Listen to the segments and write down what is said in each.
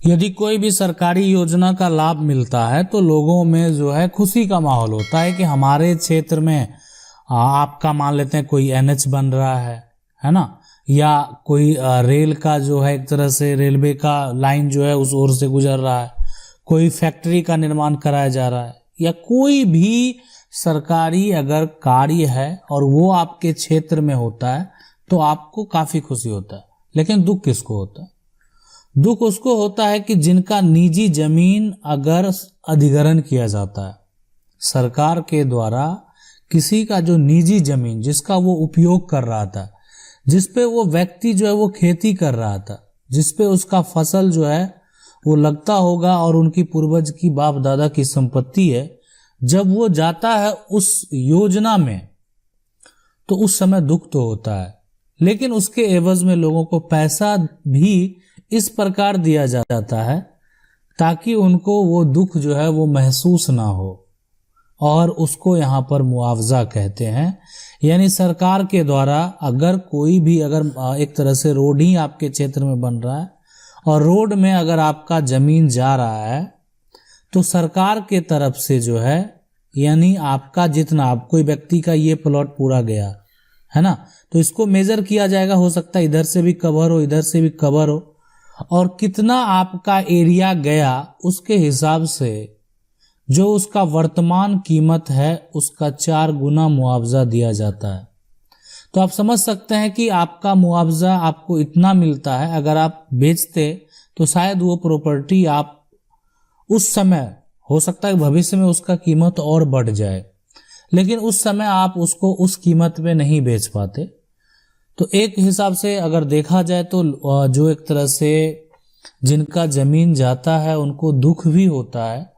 यदि कोई भी सरकारी योजना का लाभ मिलता है तो लोगों में जो है खुशी का माहौल होता है कि हमारे क्षेत्र में आपका मान लेते हैं कोई एनएच बन रहा है ना, या कोई रेल का जो है एक तरह से रेलवे का लाइन जो है उस ओर से गुजर रहा है, कोई फैक्ट्री का निर्माण कराया जा रहा है, या कोई भी सरकारी अगर कार्य है और वो आपके क्षेत्र में होता है तो आपको काफी खुशी होता है। लेकिन दुख किसको होता है? दुख उसको होता है कि जिनका निजी जमीन अगर अधिग्रहण किया जाता है सरकार के द्वारा, किसी का जो निजी जमीन जिसका वो उपयोग कर रहा था, जिसपे वो व्यक्ति जो है वो खेती कर रहा था, जिसपे उसका फसल जो है वो लगता होगा और उनकी पूर्वज की बाप दादा की संपत्ति है, जब वो जाता है उस योजना में तो उस समय दुख तो होता है। लेकिन उसके एवज में लोगों को पैसा भी इस प्रकार दिया जाता है ताकि उनको वो दुख जो है वो महसूस ना हो, और उसको यहाँ पर मुआवजा कहते हैं। यानी सरकार के द्वारा अगर कोई भी अगर एक तरह से रोड ही आपके क्षेत्र में बन रहा है और रोड में अगर आपका जमीन जा रहा है तो सरकार के तरफ से जो है, यानी आपका जितना, आप कोई व्यक्ति का ये प्लॉट पूरा गया है ना, तो इसको मेजर किया जाएगा, हो सकता है इधर से भी कवर हो इधर से भी कवर हो, और कितना आपका एरिया गया उसके हिसाब से जो उसका वर्तमान कीमत है उसका 4 गुना मुआवजा दिया जाता है। तो आप समझ सकते हैं कि आपका मुआवजा आपको इतना मिलता है। अगर आप बेचते तो शायद वो प्रॉपर्टी आप उस समय, हो सकता है भविष्य में उसका कीमत और बढ़ जाए, लेकिन उस समय आप उसको उस कीमत पे नहीं बेच पाते। तो एक हिसाब से अगर देखा जाए तो जो एक तरह से जिनका जमीन जाता है उनको दुख भी होता है,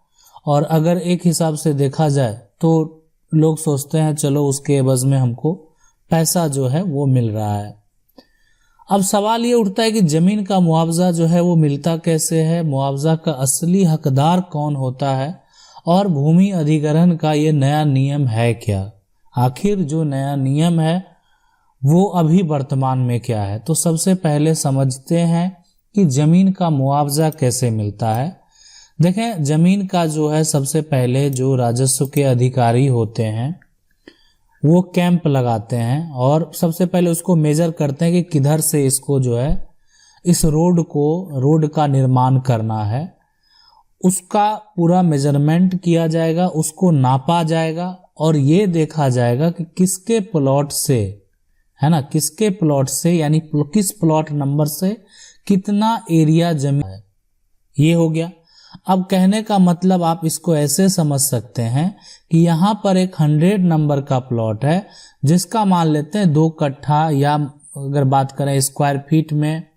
और अगर एक हिसाब से देखा जाए तो लोग सोचते हैं चलो उसके एवज में हमको पैसा जो है वो मिल रहा है। अब सवाल ये उठता है कि जमीन का मुआवजा जो है वो मिलता कैसे है, मुआवजा का असली हकदार कौन होता है, और भूमि अधिग्रहण का ये नया नियम है क्या, आखिर जो नया नियम है वो अभी वर्तमान में क्या है। तो सबसे पहले समझते हैं कि जमीन का मुआवजा कैसे मिलता है। देखें, जमीन का जो है सबसे पहले जो राजस्व के अधिकारी होते हैं वो कैंप लगाते हैं और सबसे पहले उसको मेजर करते हैं कि किधर से इसको जो है इस रोड का निर्माण करना है। उसका पूरा मेजरमेंट किया जाएगा, उसको नापा जाएगा और ये देखा जाएगा कि किसके प्लॉट से, है ना, किसके प्लॉट से यानी किस प्लॉट नंबर से कितना एरिया जमीन है, ये हो गया। अब कहने का मतलब आप इसको ऐसे समझ सकते हैं कि यहाँ पर एक 100 नंबर का प्लॉट है जिसका मान लेते हैं 2 कट्ठा, या अगर बात करें स्क्वायर फीट में,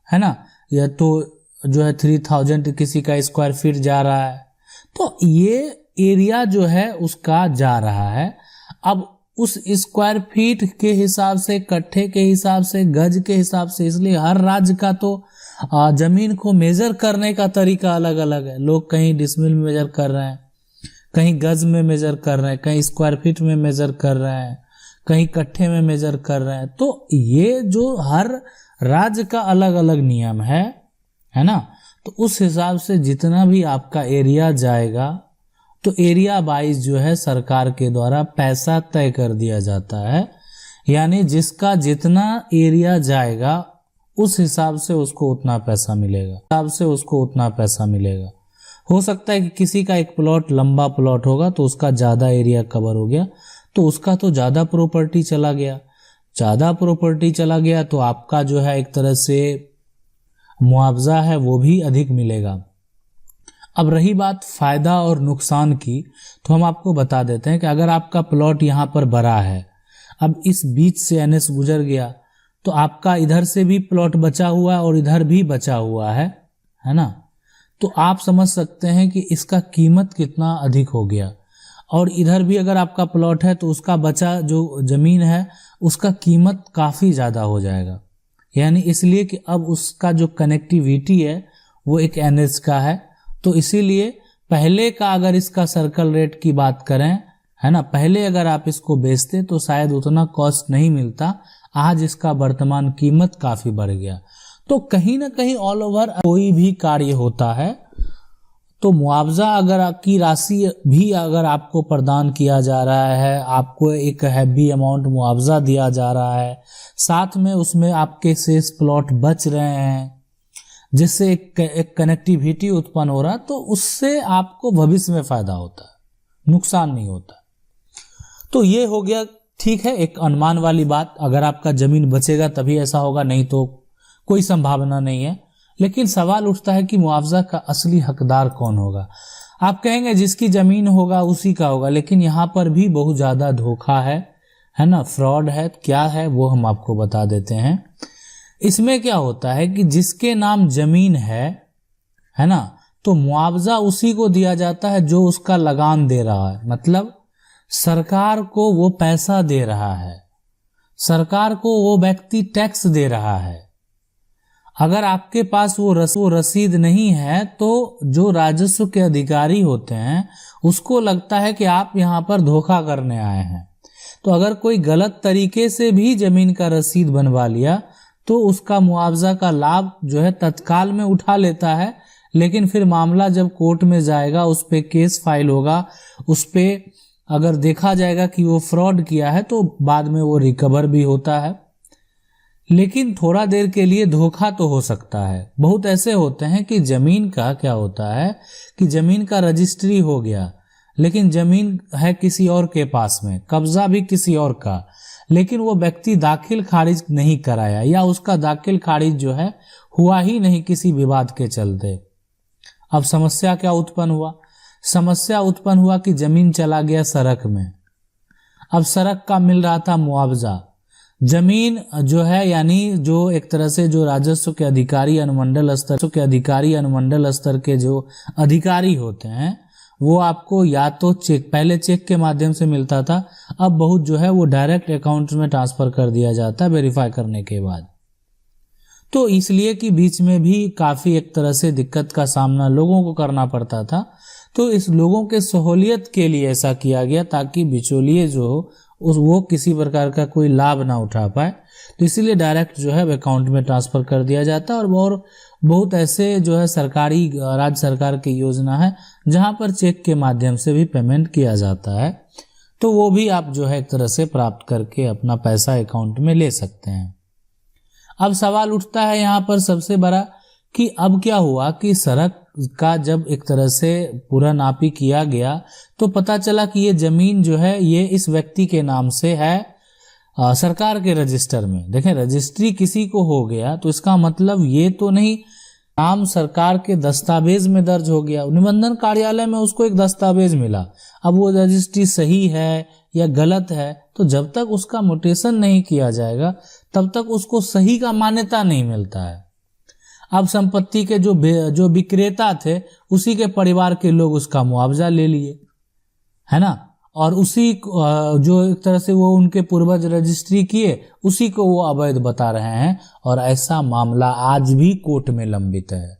है ना, या तो जो है 3000 किसी का स्क्वायर फीट जा रहा है, तो ये एरिया जो है उसका जा रहा है। अब उस स्क्वायर फीट के हिसाब से, कट्ठे के हिसाब से, गज के हिसाब से, इसलिए हर राज्य का तो जमीन को मेजर करने का तरीका अलग अलग है। लोग कहीं डिसमिल में मेजर कर रहे हैं, कहीं गज में मेजर कर रहे हैं, कहीं स्क्वायर फीट में मेजर कर रहे हैं, कहीं कट्ठे में मेजर कर रहे हैं। तो ये जो हर राज्य का अलग अलग नियम है ना, तो उस हिसाब से जितना भी आपका एरिया जाएगा तो एरिया वाइज जो है सरकार के द्वारा पैसा तय कर दिया जाता है। यानी जिसका जितना एरिया जाएगा उस हिसाब से उसको उतना पैसा मिलेगा। हो सकता है कि किसी का एक प्लॉट लंबा प्लॉट होगा तो उसका ज़्यादा एरिया कवर हो गया तो उसका तो ज़्यादा प्रॉपर्टी चला गया तो आपका जो है एक तरह से मुआवजा है वो भी अधिक मिलेगा। अब रही बात फायदा और नुकसान की, तो हम आपको बता देते हैं कि अगर आपका प्लॉट यहाँ पर बड़ा है, अब इस बीच से एनएच गुजर गया तो आपका इधर से भी प्लॉट बचा हुआ है और इधर भी बचा हुआ है ना, तो आप समझ सकते हैं कि इसका कीमत कितना अधिक हो गया। और इधर भी अगर आपका प्लॉट है तो उसका बचा जो जमीन है उसका कीमत काफ़ी ज़्यादा हो जाएगा। यानी इसलिए कि अब उसका जो कनेक्टिविटी है वो एक एनएच का है, तो इसीलिए पहले का अगर इसका सर्कल रेट की बात करें, है ना, पहले अगर आप इसको बेचते तो शायद उतना कॉस्ट नहीं मिलता, आज इसका वर्तमान कीमत काफ़ी बढ़ गया। तो कहीं ना कहीं ऑल ओवर कोई भी कार्य होता है तो मुआवजा अगर की राशि भी अगर आपको प्रदान किया जा रहा है, आपको एक हैवी अमाउंट मुआवजा दिया जा रहा है, साथ में उसमें आपके शेष प्लॉट बच रहे हैं, जिससे एक कनेक्टिविटी उत्पन्न हो रहा है, तो उससे आपको भविष्य में फायदा होता है, नुकसान नहीं होता। तो ये हो गया, ठीक है, एक अनुमान वाली बात। अगर आपका जमीन बचेगा तभी ऐसा होगा, नहीं तो कोई संभावना नहीं है। लेकिन सवाल उठता है कि मुआवजा का असली हकदार कौन होगा। आप कहेंगे जिसकी जमीन होगा उसी का होगा, लेकिन यहाँ पर भी बहुत ज्यादा धोखा है ना, फ्रॉड है। क्या है वो हम आपको बता देते हैं। इसमें क्या होता है कि जिसके नाम जमीन है ना, तो मुआवजा उसी को दिया जाता है जो उसका लगान दे रहा है। मतलब सरकार को वो पैसा दे रहा है, सरकार को वो व्यक्ति टैक्स दे रहा है। अगर आपके पास वो रसीद नहीं है तो जो राजस्व के अधिकारी होते हैं उसको लगता है कि आप यहाँ पर धोखा करने आए हैं। तो अगर कोई गलत तरीके से भी जमीन का रसीद बनवा लिया तो उसका मुआवजा का लाभ जो है तत्काल में उठा लेता है, लेकिन फिर मामला जब कोर्ट में जाएगा, उस पे केस फाइल होगा, उस पे अगर देखा जाएगा कि वो फ्रॉड किया है तो बाद में वो रिकवर भी होता है। लेकिन थोड़ा देर के लिए धोखा तो हो सकता है। बहुत ऐसे होते हैं कि जमीन का क्या होता है कि जमीन का रजिस्ट्री हो गया, लेकिन जमीन है किसी और के पास में, कब्जा भी किसी और का, लेकिन वो व्यक्ति दाखिल खारिज नहीं कराया, या उसका दाखिल खारिज जो है हुआ ही नहीं किसी विवाद के चलते। अब समस्या क्या उत्पन्न हुआ? समस्या उत्पन्न हुआ कि जमीन चला गया सड़क में। अब सड़क का मिल रहा था मुआवजा, जमीन जो है यानी जो एक तरह से जो राजस्व के अधिकारी अनुमंडल स्तर के जो अधिकारी होते हैं वो आपको या तो चेक, पहले चेक के माध्यम से मिलता था, अब बहुत जो है वो डायरेक्ट अकाउंट में ट्रांसफर कर दिया जाता है वेरीफाई करने के बाद। तो इसलिए कि बीच में भी काफी एक तरह से दिक्कत का सामना लोगों को करना पड़ता था। तो इस लोगों के सहूलियत के लिए ऐसा किया गया ताकि बिचौलिए जो हो वो किसी प्रकार का कोई लाभ ना उठा पाए। तो इसीलिए डायरेक्ट जो है अकाउंट में ट्रांसफर कर दिया जाता है। और बहुत ऐसे जो है सरकारी, राज्य सरकार की योजना है जहां पर चेक के माध्यम से भी पेमेंट किया जाता है, तो वो भी आप जो है एक तरह से प्राप्त करके अपना पैसा अकाउंट में ले सकते हैं। अब सवाल उठता है यहाँ पर सबसे बड़ा कि अब क्या हुआ कि सड़क का जब एक तरह से पूरा नापी किया गया तो पता चला कि ये जमीन जो है ये इस व्यक्ति के नाम से है सरकार के रजिस्टर में। देखें, रजिस्ट्री किसी को हो गया तो इसका मतलब ये तो नहीं नाम सरकार के दस्तावेज में दर्ज हो गया। निबंधन कार्यालय में उसको एक दस्तावेज मिला, अब वो रजिस्ट्री सही है या गलत है, तो जब तक उसका म्यूटेशन नहीं किया जाएगा तब तक उसको सही का मान्यता नहीं मिलता है। अब संपत्ति के जो विक्रेता थे उसी के परिवार के लोग उसका मुआवजा ले लिए, है ना, और उसी जो एक तरह से वो उनके पूर्वज रजिस्ट्री किए उसी को वो अवैध बता रहे हैं। और ऐसा मामला आज भी कोर्ट में लंबित है।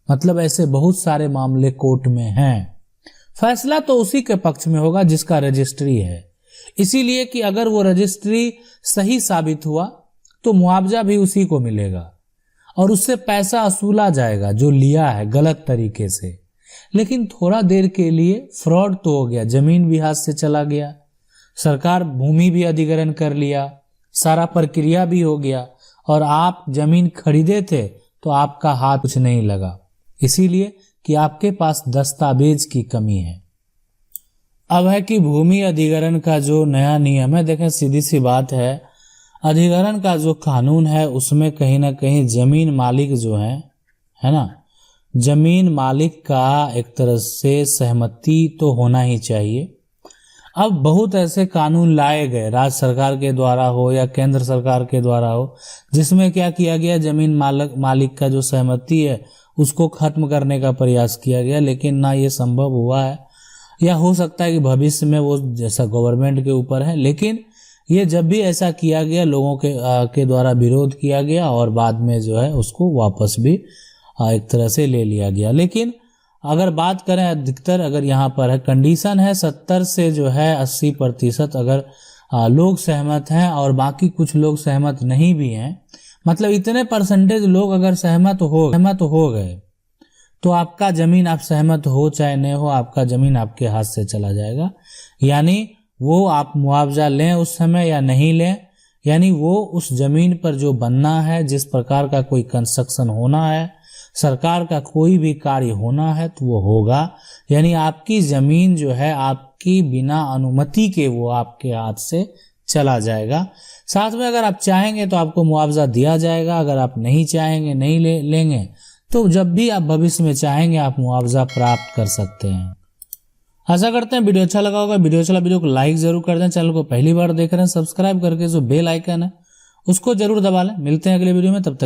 मतलब ऐसे बहुत सारे मामले कोर्ट में हैं। फैसला तो उसी के पक्ष में होगा जिसका रजिस्ट्री है, इसीलिए कि अगर वो रजिस्ट्री सही साबित हुआ तो मुआवजा भी उसी को मिलेगा और उससे पैसा वसूला जाएगा जो लिया है गलत तरीके से। लेकिन थोड़ा देर के लिए फ्रॉड तो हो गया, जमीन भी हाथ से चला गया, सरकार भूमि भी अधिग्रहण कर लिया, सारा प्रक्रिया भी हो गया, और आप जमीन खरीदे थे तो आपका हाथ कुछ नहीं लगा, इसीलिए कि आपके पास दस्तावेज की कमी है। अब है कि भूमि अधिग्रहण का जो नया नियम है, देखें सीधी सी बात है, अधिग्रहण का जो कानून है उसमें कहीं ना कहीं जमीन मालिक जो है ना, जमीन मालिक का एक तरह से सहमति तो होना ही चाहिए। अब बहुत ऐसे कानून लाए गए राज्य सरकार के द्वारा हो या केंद्र सरकार के द्वारा हो, जिसमें क्या किया गया, जमीन मालिक का जो सहमति है उसको खत्म करने का प्रयास किया गया, लेकिन ना ये संभव हुआ है, या हो सकता है कि भविष्य में वो जैसा गवर्नमेंट के ऊपर है। लेकिन ये जब भी ऐसा किया गया लोगों के द्वारा विरोध किया गया और बाद में जो है उसको वापस भी एक तरह से ले लिया गया। लेकिन अगर बात करें अधिकतर, अगर यहाँ पर है कंडीशन है 70 से जो है 80% अगर लोग सहमत हैं और बाकी कुछ लोग सहमत नहीं भी हैं, मतलब इतने परसेंटेज लोग अगर सहमत हो गए तो आपका जमीन, आप सहमत हो चाहे नहीं हो, आपका जमीन आपके हाथ से चला जाएगा। यानी वो आप मुआवजा लें उस समय या नहीं लें, यानी वो उस जमीन पर जो बनना है, जिस प्रकार का कोई कंस्ट्रक्शन होना है, सरकार का कोई भी कार्य होना है तो वो होगा। यानी आपकी जमीन जो है आपकी बिना अनुमति के वो आपके हाथ से चला जाएगा। साथ में अगर आप चाहेंगे तो आपको मुआवजा दिया जाएगा, अगर आप नहीं चाहेंगे, नहीं लेंगे तो जब भी आप भविष्य में चाहेंगे आप मुआवजा प्राप्त कर सकते हैं। आशा करते हैं वीडियो अच्छा लगा होगा। वीडियो को लाइक जरूर कर दें। चैनल को पहली बार देख रहे हैं सब्सक्राइब करके जो बेल आइकन है उसको जरूर दबा लें। मिलते हैं अगले वीडियो में, तब तक